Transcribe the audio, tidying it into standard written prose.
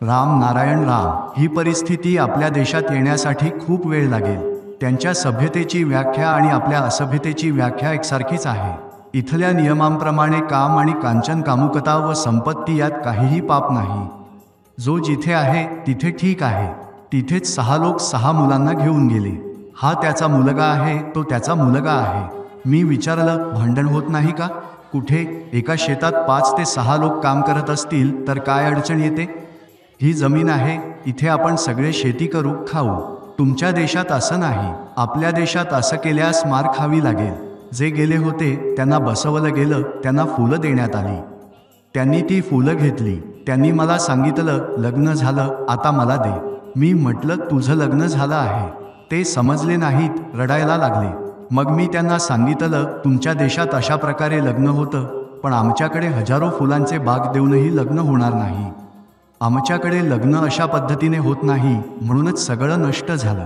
राम नारायण राम, ही परिस्थिती आपल्या देशात येण्यासाठी खूप वेळ लागेल. त्यांच्या सभ्यतेची व्याख्या आणि आपल्या असभ्यतेची व्याख्या एकसारखीच आहे. इथल्या नियमांप्रमाणे काम आणि कांचन, कामुकता व संपत्ती यात काहीही पाप नाही. जो जिथे आहे तिथे ठीक आहे. तिथेच 6 लोक 6 मुलांना घेऊन गेले. हा त्याचा मुलगा आहे, तो त्याचा मुलगा आहे. मी विचारलं, भांडण होत नाही का? कुठे? एका शेतात 5 ते 6 लोक काम करत असतील तर काय अडचण येते? ही जमीन आहे, इथे आपण सगळे शेती करू, खाऊ. तुमच्या देशात असं नाही. आपल्या देशात असं केल्यास मार खावी लागेल. जे गेले होते त्यांना बसवलं गेलं, त्यांना फुलं देण्यात आली. त्यांनी ती फुलं घेतली. त्यांनी मला सांगितलं, लग्न झालं, आता मला दे. मी म्हटलं, तुझं लग्न झालं आहे. ते समजले नाहीत, रडायला लागले. मग मी त्यांना सांगितलं, तुमच्या देशात अशा प्रकारे लग्न होतं, पण आमच्याकडे हजारो फुलांचे बाग देऊनही लग्न होणार नाही. आमच्याकडे लग्न अशा पद्धतीने होत नाही, म्हणूनच सगळं नष्ट झालं.